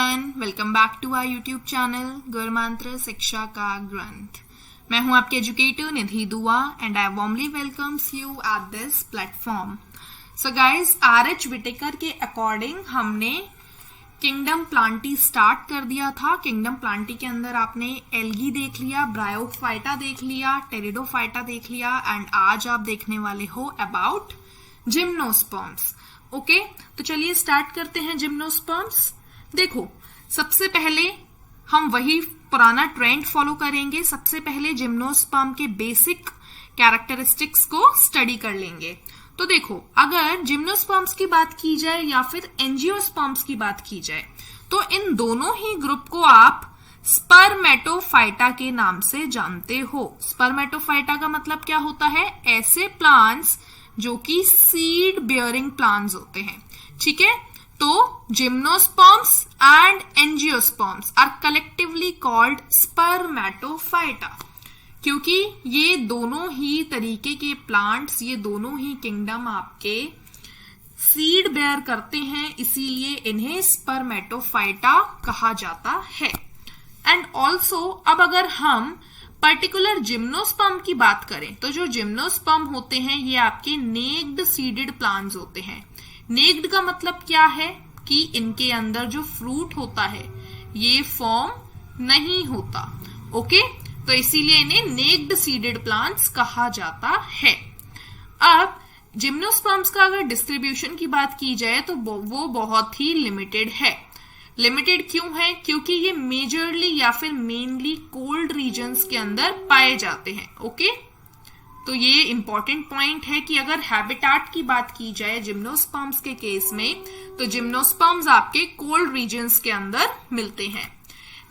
Everyone, welcome back to our YouTube channel Gurmantra शिक्षा का ग्रंथ। मैं हूं आपके educator Nidhi Dua and I warmly welcomes you at this platform. So guys, R H. Whittaker के अकॉर्डिंग हमने किंगडम प्लांटी स्टार्ट कर दिया था। किंगडम प्लांटी के अंदर आपने एल्गी देख लिया, ब्रायोफाइटा देख लिया, टेरिडोफाइटा देख लिया एंड आज आप देखने वाले हो अबाउट जिम्नोस्पर्म्स। ओके, तो चलिए स्टार्ट करते हैं जिम्नोस्पर्म्स। देखो, सबसे पहले हम वही पुराना ट्रेंड फॉलो करेंगे। सबसे पहले जिम्नोस्पर्म के बेसिक कैरेक्टरिस्टिक्स को स्टडी कर लेंगे। तो देखो, अगर जिम्नोस्पर्म्स की बात की जाए या फिर एंजियोस्पर्म्स की बात की जाए तो इन दोनों ही ग्रुप को आप स्पर्मेटोफाइटा के नाम से जानते हो। स्पर्मेटोफाइटा का मतलब क्या होता है? ऐसे प्लांट्स जो कि सीड बियरिंग प्लांट्स होते हैं। ठीक है, तो gymnosperms and angiosperms are collectively called spermatophyta, क्योंकि ये दोनों ही तरीके के प्लांट्स, ये दोनों ही किंगडम आपके सीड बेयर करते हैं, इसीलिए इन्हें स्पर्मेटोफाइटा कहा जाता है। एंड ऑल्सो अब अगर हम पर्टिकुलर जिम्नोस्पर्म की बात करें तो जो जिम्नोस्पर्म होते हैं ये आपके नेक्ड सीडेड प्लांट्स होते हैं। नेक्ड का मतलब क्या है कि इनके अंदर जो फ्रूट होता है ये फॉर्म नहीं होता। ओके, तो इसीलिए इन्हें नेक्ड सीडेड प्लांट्स कहा जाता है। अब जिम्नोस्पर्म्स का अगर डिस्ट्रीब्यूशन की बात की जाए तो वो बहुत ही लिमिटेड है। लिमिटेड क्यों है? क्योंकि ये मेजरली या फिर मेनली कोल्ड रीजन्स के अंदर पाए जाते हैं। ओके, तो ये इंपॉर्टेंट पॉइंट है कि अगर हैबिटेट की बात की जाए जिम्नोस्पर्म्स के केस में तो जिम्नोस्पर्म्स आपके कोल्ड रीजन्स के अंदर मिलते हैं।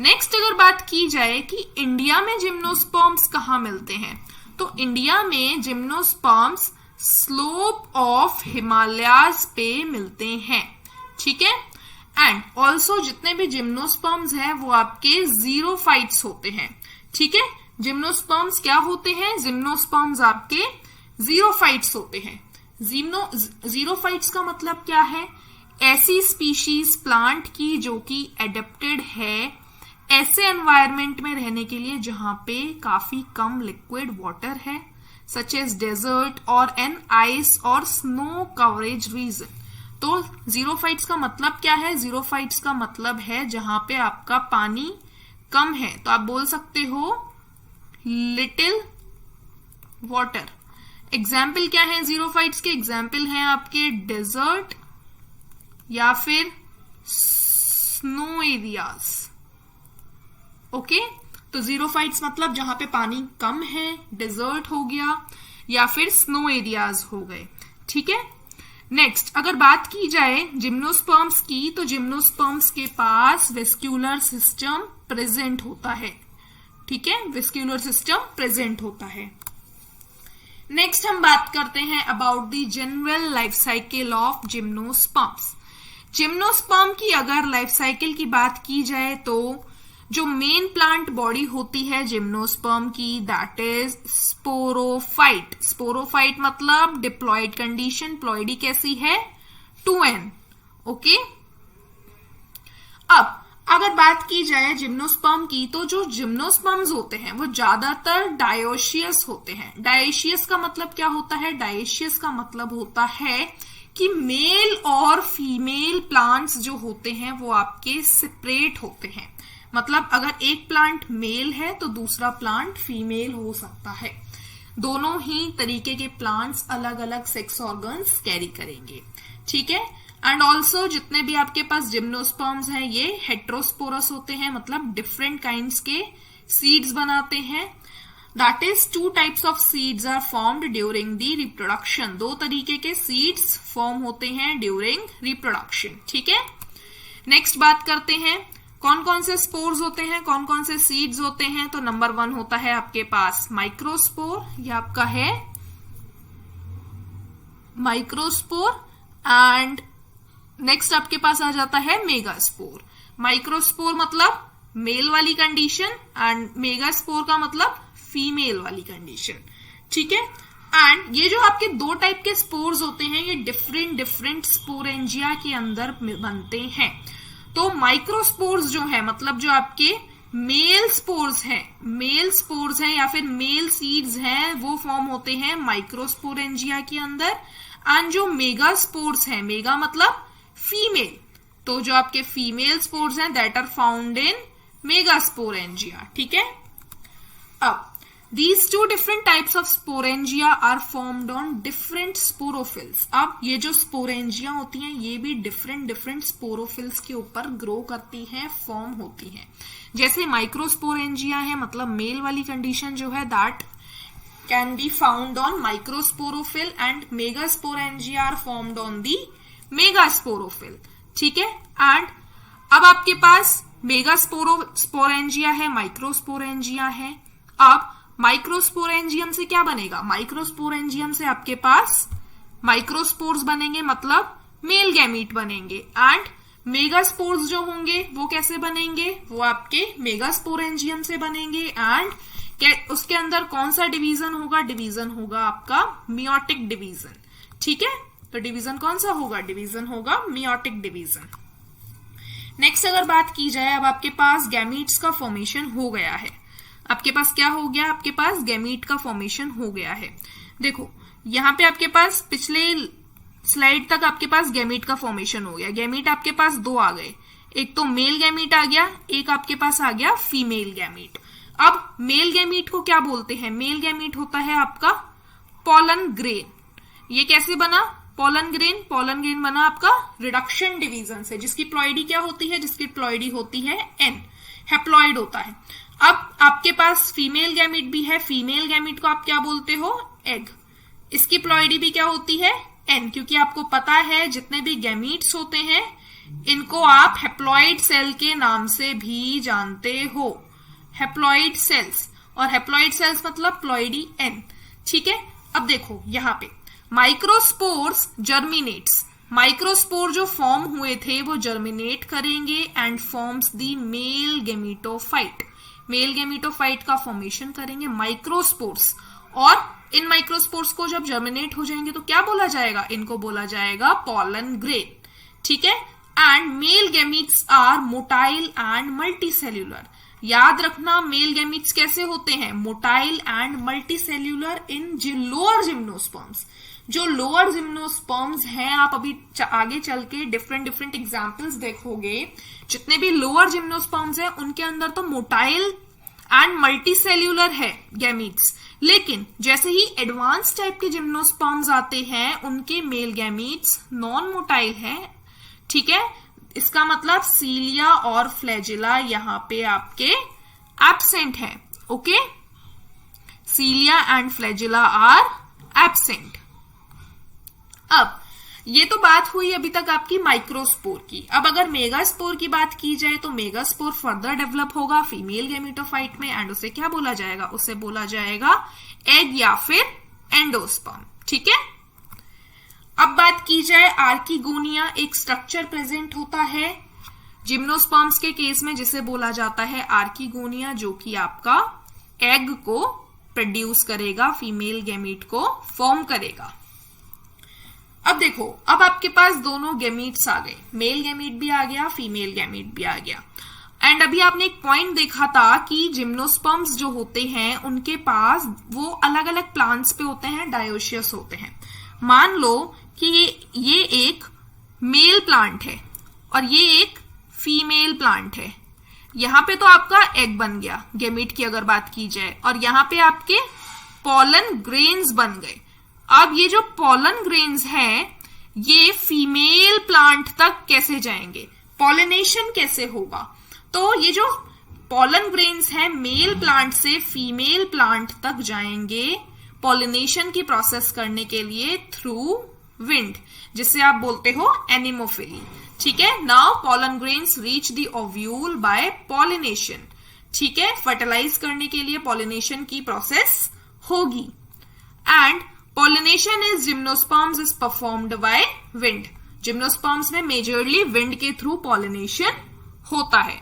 नेक्स्ट अगर बात की जाए कि इंडिया में जिम्नोस्पर्म्स कहाँ मिलते हैं, तो इंडिया में जिम्नोस्पर्म्स स्लोप ऑफ हिमालयाज पे मिलते हैं। ठीक है, एंड ऑल्सो जितने भी जिम्नोस्पर्म्स हैं वो आपके जीरोफाइट्स होते हैं। ठीक है, जिम्नोस्पर्म्स क्या होते हैं? जिम्नोस्पर्म्स आपके जीरोफाइट्स होते हैं। जीरोफाइट्स का मतलब क्या है? ऐसी स्पीशीज प्लांट की जो कि एडेप्टेड है ऐसे एनवायरमेंट में रहने के लिए जहां पे काफी कम लिक्विड वाटर है, सच एज डेजर्ट और एन आइस और स्नो कवरेज रीजन। तो जीरोफाइट्स का मतलब क्या है? जीरोफाइट्स का मतलब है जहां पे आपका पानी कम है, तो आप बोल सकते हो लिटिल वाटर। एग्जाम्पल क्या है जीरोफाइट्स के? एग्जाम्पल है आपके डेजर्ट या फिर स्नो एरियाज। ओके, तो जीरोफाइट्स मतलब जहां पे पानी कम है, डेजर्ट हो गया या फिर स्नो एरियाज हो गए। ठीक है, नेक्स्ट अगर बात की जाए जिम्नोस्पर्म्स की तो जिम्नोस्पर्म्स के पास वेस्क्यूलर सिस्टम प्रेजेंट होता है। ठीक है, वेस्क्यूलर सिस्टम प्रेजेंट होता है। नेक्स्ट हम बात करते हैं about the general life cycle of gymnosperms. Gymnosperm की अगर लाइफ साइकिल की बात की जाए तो जो मेन प्लांट बॉडी होती है जिम्नोस्पर्म की, दैट इज स्पोरोफाइट। स्पोरोफाइट मतलब डिप्लॉयड कंडीशन, प्लॉयडी कैसी है? 2n। ओके, अब अगर बात की जाए जिम्नोस्पर्म की तो जो जिम्नोस्पर्म्स होते हैं वो ज्यादातर डायोशियस होते हैं। डायोशियस का मतलब क्या होता है? डायोशियस का मतलब होता है कि मेल और फीमेल प्लांट्स जो होते हैं वो आपके सेपरेट होते हैं। मतलब अगर एक प्लांट मेल है तो दूसरा प्लांट फीमेल हो सकता है। दोनों ही तरीके के प्लांट्स अलग अलग सेक्स ऑर्गन्स कैरी करेंगे। ठीक है, एंड ऑल्सो जितने भी आपके पास जिम्नोस्पर्म्स हैं ये हेट्रोस्पोरस होते हैं, मतलब डिफरेंट काइंड्स के सीड्स बनाते हैं। That is 2 types of seeds are formed during the reproduction. 2 तरीके के सीड्स फॉर्म होते हैं ड्यूरिंग रिप्रोडक्शन। ठीक है, नेक्स्ट बात करते हैं कौन कौन से स्पोर्स होते हैं, कौन कौन से सीड्स होते हैं। तो नंबर 1 होता है आपके पास माइक्रोस्पोर, ये आपका है माइक्रोस्पोर, एंड नेक्स्ट आपके पास आ जाता है मेगास्पोर। माइक्रोस्पोर मतलब मेल वाली कंडीशन एंड मेगास्पोर का मतलब फीमेल वाली कंडीशन। ठीक है, एंड ये जो आपके 2 टाइप के स्पोर्स होते हैं ये डिफरेंट स्पोरेंजिया के अंदर बनते हैं। तो माइक्रोस्पोर्स जो है मतलब जो आपके मेल स्पोर्स हैं या फिर मेल सीड्स हैं वो फॉर्म होते हैं माइक्रोस्पोरेंजिया के अंदर। एंड जो मेगा स्पोर्स हैं, मेगा मतलब फीमेल, तो जो आपके फीमेल स्पोर्स हैं that are found in megasporangia. ठीक है, अब These two different types of sporangia are formed on different sporophylls। अब ये जो sporangia होती हैं ये भी different sporophylls के ऊपर grow करती हैं, form होती हैं। जैसे microsporangia है मतलब मेल वाली कंडीशन जो है that can be found on microsporophyll and megasporangia are formed on the megasporophyll। ठीक है, एंड अब आपके पास मेगास्पोरेंजिया है, माइक्रोस्पोरेंजिया है। अब माइक्रोस्पोरेंजियम से क्या बनेगा? माइक्रोस्पोरेंजियम से आपके पास माइक्रोस्पोर्स बनेंगे मतलब मेल गैमीट बनेंगे। एंड मेगास्पोर्स जो होंगे वो कैसे बनेंगे? वो आपके मेगास्पोरेंजियम से बनेंगे। एंड उसके अंदर कौन सा डिवीजन होगा? डिवीजन होगा आपका मियोटिक डिवीजन। ठीक है, तो डिवीजन कौन सा होगा? डिवीजन होगा मियोटिक डिवीजन। नेक्स्ट अगर बात की जाए, अब आपके पास गैमीट्स का फॉर्मेशन हो गया है। आपके पास क्या हो गया? आपके पास गैमीट का फॉर्मेशन हो गया है। देखो यहाँ पे आपके पास पिछले स्लाइड तक आपके पास गैमीट का फॉर्मेशन हो गया। गैमीट आपके पास दो आ गए, एक तो मेल गैमीट आ गया, एक आपके पास आ गया फीमेल गैमीट। अब मेल गैमीट को क्या बोलते हैं? मेल गैमीट होता है आपका पोलन ग्रेन। ये कैसे बना? पोलन ग्रेन बना आपका रिडक्शन डिवीजन से, जिसकी प्लॉइडी क्या होती है? जिसकी प्लॉइडी होती है एन, हैप्लॉइड होता है। अब आपके पास फीमेल गैमीट भी है, फीमेल गैमीट को आप क्या बोलते हो? एग। इसकी प्लॉइडी भी क्या होती है? एन, क्योंकि आपको पता है जितने भी गैमीट्स होते हैं इनको आप हैप्लॉइड सेल के नाम से भी जानते हो, हैप्लॉइड सेल्स। और हैप्लॉइड सेल्स मतलब प्लॉइडी एन। ठीक है, अब देखो यहाँ पे माइक्रोस्पोर्स जर्मिनेट्स, माइक्रोस्पोर जो फॉर्म हुए थे वो जर्मिनेट करेंगे and forms the male gametophyte. Male gametophyte का फॉर्मेशन करेंगे माइक्रोस्पोर्स। और इन माइक्रोस्पोर्स को जब जर्मिनेट हो जाएंगे तो क्या बोला जाएगा? इनको बोला जाएगा पोलन ग्रेन। ठीक है, and male gametes are motile and multicellular. याद रखना मेल गैमीट्स कैसे होते हैं? Motile and multicellular in lower gymnosperms. जो लोअर जिम्नोस्पर्म्स हैं, आप अभी आगे चल के डिफरेंट एग्जाम्पल्स देखोगे, जितने भी लोअर जिम्नोस्पर्म्स हैं उनके अंदर तो मोटाइल एंड मल्टीसेल्यूलर है गैमीट्स। लेकिन जैसे ही एडवांस टाइप के जिम्नोस्पर्म्स आते हैं उनके मेल गैमीट्स नॉन मोटाइल है। ठीक है, इसका मतलब सीलिया और फ्लैजिला यहाँ पे आपके एब्सेंट है। Okay, cilia and flagella are absent. अब ये तो बात हुई अभी तक आपकी माइक्रोस्पोर की। अब अगर मेगास्पोर की बात की जाए तो मेगास्पोर फर्दर डेवलप होगा फीमेल गैमिटोफाइट में एंड उसे क्या बोला जाएगा? उसे बोला जाएगा एग या फिर एंडोस्पर्म। ठीक है, अब बात की जाए आर्किगोनिया, एक स्ट्रक्चर प्रेजेंट होता है जिम्नोस्पर्म्स के केस में जिसे बोला जाता है आर्किगोनिया, जो कि आपका एग को प्रोड्यूस करेगा, फीमेल गैमीट को फॉर्म करेगा। अब देखो, अब आपके पास दोनों गैमीट्स आ गए, मेल गैमीट भी आ गया, फीमेल गैमीट भी आ गया। एंड अभी आपने एक पॉइंट देखा था कि जिम्नोस्पर्म्स जो होते हैं उनके पास वो अलग अलग प्लांट्स पे होते हैं, डायोशियस होते हैं। मान लो कि ये एक मेल प्लांट है और ये एक फीमेल प्लांट है। यहाँ पे तो आपका एग बन गया गैमीट की अगर बात की जाए, और यहाँ पे आपके पोलन ग्रेन्स बन गए। अब ये जो पोलन ग्रेन्स हैं ये फीमेल प्लांट तक कैसे जाएंगे? पॉलिनेशन कैसे होगा? तो ये जो पोलन ग्रेन्स हैं मेल प्लांट से फीमेल प्लांट तक जाएंगे पॉलिनेशन की प्रोसेस करने के लिए थ्रू विंड, जिसे आप बोलते हो एनिमोफिली। ठीक है, now pollen grains reach the ovule by pollination. ठीक है, फर्टिलाइज करने के लिए पॉलिनेशन की प्रोसेस होगी। And pollination is gymnosperms is performed by wind। Gymnosperms में मेजरली विंड के थ्रू पॉलिनेशन होता है।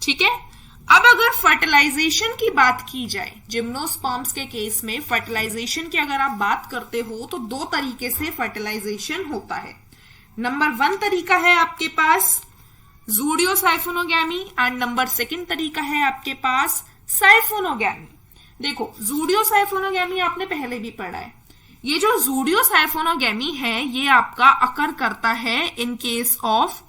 ठीक है, अब अगर फर्टिलाइजेशन की बात की जाए, जिम्नोस्पर्म्स के केस में फर्टिलाइजेशन की अगर आप बात करते हो तो दो तरीके से फर्टिलाइजेशन होता है। नंबर 1 तरीका है आपके पास जूडियो साइफोनोगैमी एंड नंबर सेकंड तरीका है आपके पास साइफोनोगैमी। देखो जूडियो साइफोनोगैमी आपने पहले भी पढ़ा है। ये जो जूडियो साइफोनोगैमी है ये आपका अकर करता है in case of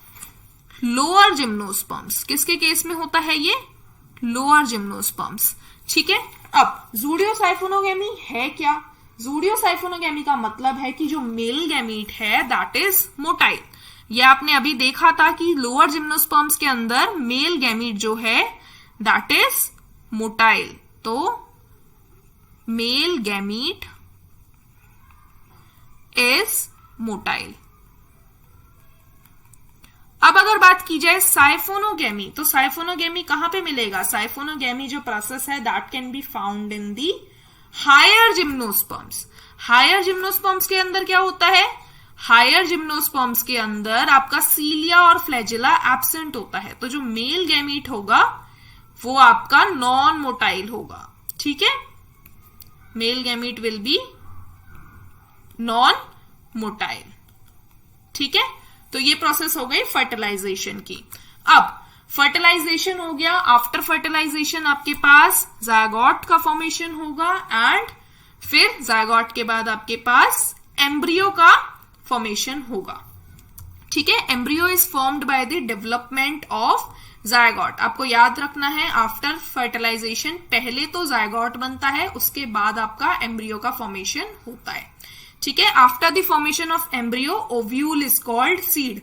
lower gymnosperms. किसके केस में होता है ये? Lower gymnosperms. ठीक है, अब जूडियो साइफोनोगैमी है क्या? जूडियो साइफोनोगैमी का मतलब है कि जो मेल गैमीट है दैट इज मोटाइल। ये आपने अभी देखा था कि लोअर जिम्नोस्पर्म्स के अंदर मेल गैमीट जो है दैट इज मोटाइल। तो मेल गैमीट इज मोटाइल। अब अगर बात की जाए साइफोनोगैमी, तो साइफोनोगैमी कहां पे मिलेगा? साइफोनोगैमी जो प्रोसेस है that can be found in the higher gymnosperms. Higher gymnosperms के अंदर क्या होता है? हायर जिम्नोस्पर्म्स के अंदर आपका सीलिया और फ्लैजिला एब्सेंट होता है। तो जो मेल गैमीट होगा वो आपका नॉन मोटाइल होगा। ठीक है, male gamete will be non motile. ठीक है, तो ये प्रोसेस हो गई फर्टिलाइजेशन की। अब फर्टिलाइजेशन हो गया, आफ्टर फर्टिलाइजेशन आपके पास जायगोट का फॉर्मेशन होगा एंड फिर जायगोट के बाद आपके पास एम्ब्रियो का फॉर्मेशन होगा। ठीक है, embryo is formed by the development of zygote. आपको याद रखना है आफ्टर फर्टिलाइजेशन पहले तो जायगोट बनता है, उसके बाद आपका एम्ब्रियो का फॉर्मेशन होता है। ठीक है, after the formation of embryo ovule is called seed.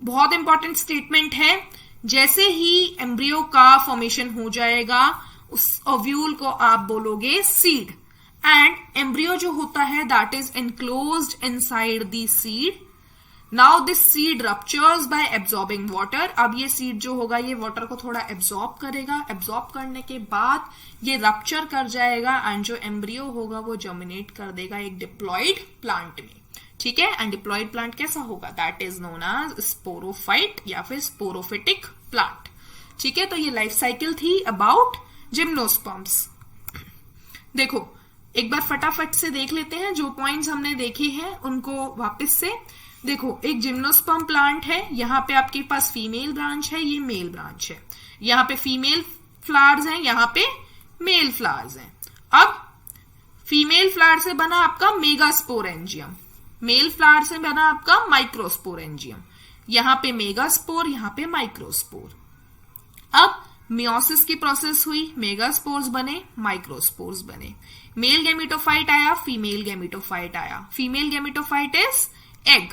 बहुत इंपॉर्टेंट स्टेटमेंट है। जैसे ही एम्ब्रियो का फॉर्मेशन हो जाएगा उस ओव्यूल को आप बोलोगे सीड एंड एम्ब्रियो जो होता है that is enclosed inside the seed. Now this seed ruptures bye absorbing water. अब ये सीड जो होगा ये वाटर को थोड़ा एब्जॉर्ब करेगा। एब्जॉर्ब करने के बाद ये रप्चर कर जाएगा एंड जो एम्ब्रियो होगा वो जर्मिनेट कर देगा एक डिप्लॉइड प्लांट में। ठीक है, एंड डिप्लॉइड प्लांट कैसा होगा? That is known as sporophyte या फिर स्पोरोफिटिक प्लांट। ठीक है, तो ये लाइफ साइकिल थी अबाउट जिम्नोस्पर्म्स। देखो एक बार फटाफट से देख लेते हैं जो पॉइंट्स हमने देखे हैं उनको वापस से। देखो एक जिम्नोस्पर्म प्लांट है, यहाँ पे आपके पास फीमेल ब्रांच है, ये मेल ब्रांच है। यहाँ पे फीमेल फ्लावर्स हैं, यहाँ पे मेल फ्लावर्स हैं। अब फीमेल फ्लावर से बना आपका मेगास्पोरेंजियम, मेल फ्लावर से बना आपका माइक्रोस्पोरेंजियम। यहाँ पे मेगास्पोर, यहाँ पे माइक्रोस्पोर। अब मियोसिस की प्रोसेस हुई, मेगास्पोर्स बने, माइक्रोस्पोर्स बने। मेल गैमेटोफाइट आया, फीमेल गैमेटोफाइट आया। Female gametophyte is egg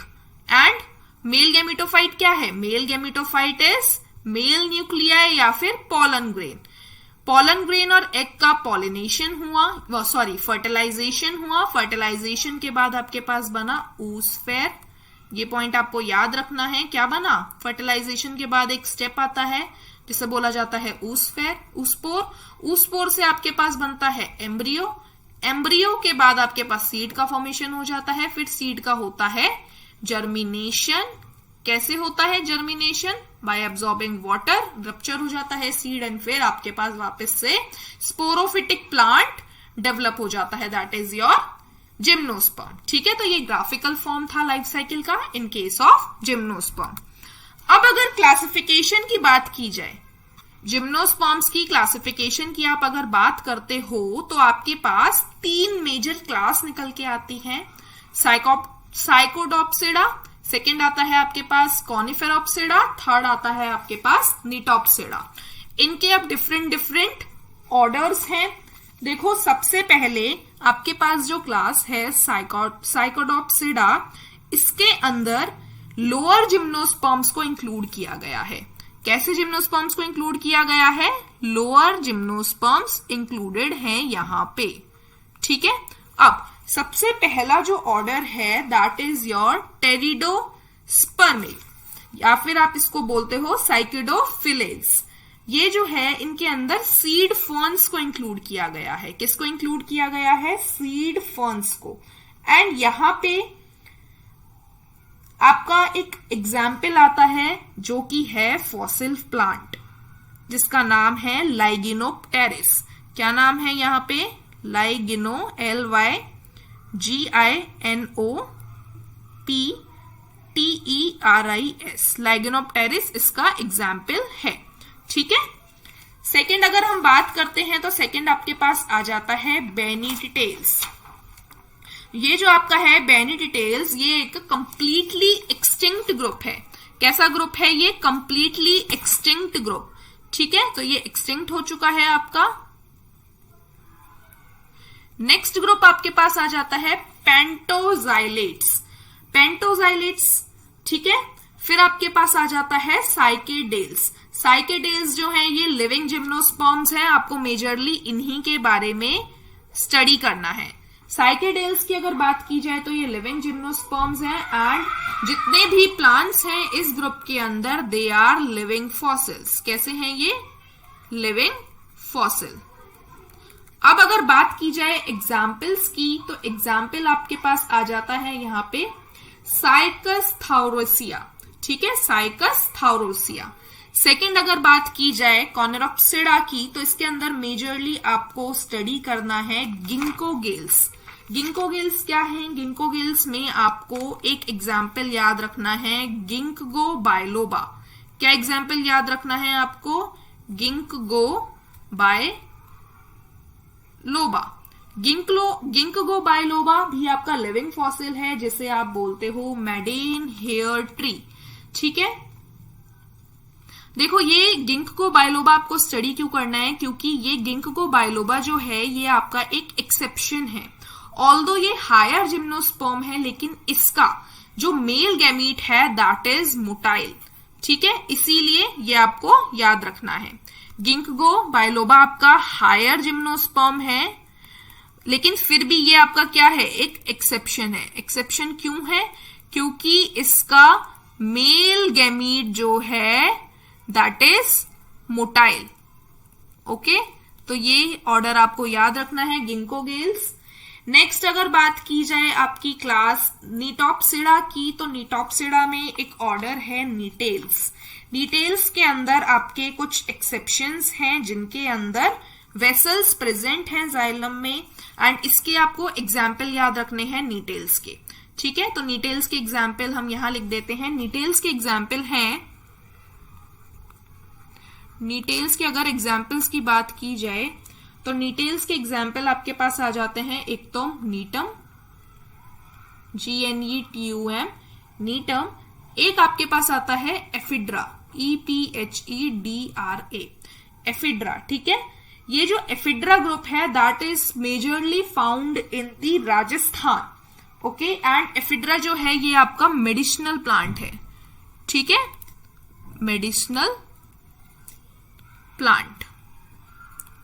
and male gametophyte क्या है? Male gametophyte is male nuclei या फिर पॉलन ग्रेन। पॉलन ग्रेन और एग का पॉलिनेशन हुआ, सॉरी फर्टिलाइजेशन हुआ। फर्टिलाइजेशन के बाद आपके पास बना oosphere। ये पॉइंट आपको याद रखना है। क्या बना? फर्टिलाइजेशन के बाद एक स्टेप आता है जिसे बोला जाता है oosphere, oospore। oospore से आपके पास बनता है एम्ब्रियो। एम्ब्रियो के बाद आपके पास सीड का फॉर्मेशन हो जाता है। फिर सीड का होता है जर्मिनेशन। कैसे होता है germination? Bye absorbing water, rupture हो जाता है सीड एंड फिर आपके पास वापस से स्पोरोफिटिक प्लांट डेवलप हो जाता है, दैट इज योर जिम्नोस्पर्म। ठीक है, तो ये ग्राफिकल फॉर्म था लाइफ साइकिल का इन केस ऑफ जिम्नोस्पर्म। अब अगर क्लासिफिकेशन की बात की जाए, जिम्नोस्पर्म्स की क्लासिफिकेशन की आप अगर बात करते हो तो आपके पास 3 मेजर क्लास निकल के आती हैं। साइकोडॉप्सिडा, सेकेंड आता है आपके पास कॉनिफेरोप्सिडा, थर्ड आता है आपके पास निटॉप्सिडा। इनके अब डिफरेंट ऑर्डर्स हैं। देखो सबसे पहले आपके पास जो क्लास है साइकोडॉप्सिडा, इसके अंदर लोअर जिम्नोस्पर्म्स को इंक्लूड किया गया है। कैसे जिम्नोस्पर्म्स को इंक्लूड किया गया है? लोअर जिम्नोस्पर्म्स इंक्लूडेड हैं यहां पे। ठीक है, अब सबसे पहला जो ऑर्डर है दैट इज योर टेरिडोस्पर्मिक या फिर आप इसको बोलते हो साइकिडोफिलेज। ये जो है इनके अंदर सीड फर्न्स को इंक्लूड किया गया है। किसको इंक्लूड किया गया है? सीड फर्न्स को। एंड यहां पे आपका एक एग्जाम्पल आता है जो कि है फॉसिल प्लांट जिसका नाम है लाइगिनोप्टेरिस। क्या नाम है यहाँ पे? लाइगिनो, LYGINOPTERIS। LIGNOPTERIS, लाइगेनोप्टेरिस इसका एग्जाम्पल है। ठीक है। सेकेंड अगर हम बात करते हैं तो सेकेंड आपके पास आ जाता है बेनीडिटेल्स। ये जो आपका है बेनीडिटेल्स, ये एक कंप्लीटली एक्सटिंक्ट ग्रुप है। कैसा ग्रुप है ये? Completely extinct group. ठीक है, तो ये एक्सटिंक्ट हो चुका है आपका। नेक्स्ट ग्रुप आपके पास आ जाता है पेंटोजाइलेट्स। पेंटोजाइलेट्स, ठीक है। फिर आपके पास आ जाता है साइकेडेल्स। साइकेडेल्स जो है ये लिविंग जिम्नोस्पर्म्स हैं, आपको मेजरली इन्हीं के बारे में स्टडी करना है। साइकेडेल्स की अगर बात की जाए तो ये लिविंग जिम्नोस्पर्म्स हैं एंड जितने भी प्लांट्स हैं इस ग्रुप के अंदर दे आर लिविंग फॉसिल्स। कैसे हैं ये? Living fossil. अब अगर बात की जाए एग्जाम्पल्स की तो एग्जाम्पल आपके पास आ जाता है यहाँ पे साइकस थाउरोसिया। ठीक है, साइकस थाउरोसिया। सेकेंड अगर बात की जाए कॉर्नेरोप्सिडा की तो इसके अंदर मेजरली आपको स्टडी करना है गिंकोगेल्स। गिंकोगेल्स क्या है? गिंकोगेल्स में आपको एक एग्जाम्पल याद रखना है गिंकगो बायलोबा। क्या एग्जाम्पल याद रखना है आपको? गिंकगो बायलोबा। गिंकगो बायलोबा भी आपका लिविंग फॉसिल है जिसे आप बोलते हो मेडेन हेयर ट्री। ठीक है, देखो ये गिंकगो बायलोबा आपको स्टडी क्यों करना है? क्योंकि ये गिंकगो बायलोबा जो है ये आपका एक एक्सेप्शन है। ऑल्दो ये हायर जिम्नोस्पर्म है लेकिन इसका जो मेल गैमीट है दैट इज मोटाइल। ठीक है, इसीलिए ये आपको याद रखना है। गिंकगो बायलोबा आपका हायर जिम्नोस्पर्म है लेकिन फिर भी ये आपका क्या है? एक एक्सेप्शन है। एक्सेप्शन क्यों है? क्योंकि इसका मेल गैमीट जो है दैट इज मोटाइल। ओके, तो ये ऑर्डर आपको याद रखना है गिंकोगेल्स। नेक्स्ट अगर बात की जाए आपकी क्लास नीटॉप्सिडा की तो नीटॉप्सिडा में एक ऑर्डर है नीटेल्स। नीटेल्स के अंदर आपके कुछ एक्सेप्शंस हैं जिनके अंदर वेसल्स प्रेजेंट हैं जाइलम में एंड इसके आपको एग्जाम्पल याद रखने हैं नीटेल्स के। ठीक है, तो नीटेल्स के एग्जाम्पल हम यहां लिख देते हैं। नीटेल्स के एग्जाम्पल हैं, नीटेल्स के अगर एग्जाम्पल्स की बात की जाए तो नीटेल्स के एग्जाम्पल आपके पास आ जाते हैं एक तो नीटम, GNETUM, नीटम। एक आपके पास आता है एफिड्रा, EPHEDRA, एफिड्रा। ठीक है, ये जो एफिड्रा ग्रुप है that is majorly found in the Rajasthan. Okay, and ephedra जो है ये आपका मेडिसिनल प्लांट है। ठीक है, मेडिसिनल प्लांट,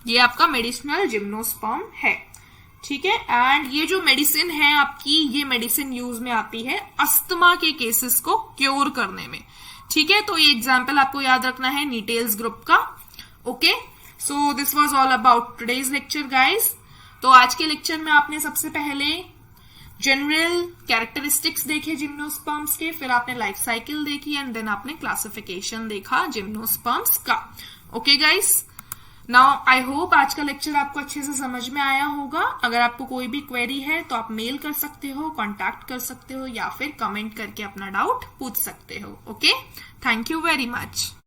ये आपका मेडिसिनल जिम्नोस्पर्म है। ठीक है, एंड ये जो मेडिसिन है आपकी, ये मेडिसिन यूज में आती है अस्थमा के केसेस को क्योर करने में। ठीक है, तो ये एग्जाम्पल आपको याद रखना है नीटेल्स ग्रुप का। Okay, so this was all about today's lecture guys. तो आज के लेक्चर में आपने सबसे पहले जनरल कैरेक्टरिस्टिक्स देखे जिम्नोस्पर्म्स के, फिर आपने लाइफ साइकिल देखी एंड देन आपने क्लासिफिकेशन देखा जिम्नोस्पर्म्स का। Okay guys, now I hope आज का लेक्चर आपको अच्छे से समझ में आया होगा। अगर आपको कोई भी क्वेरी है तो आप मेल कर सकते हो, कांटेक्ट कर सकते हो या फिर कमेंट करके अपना डाउट पूछ सकते हो। Okay, thank you very much.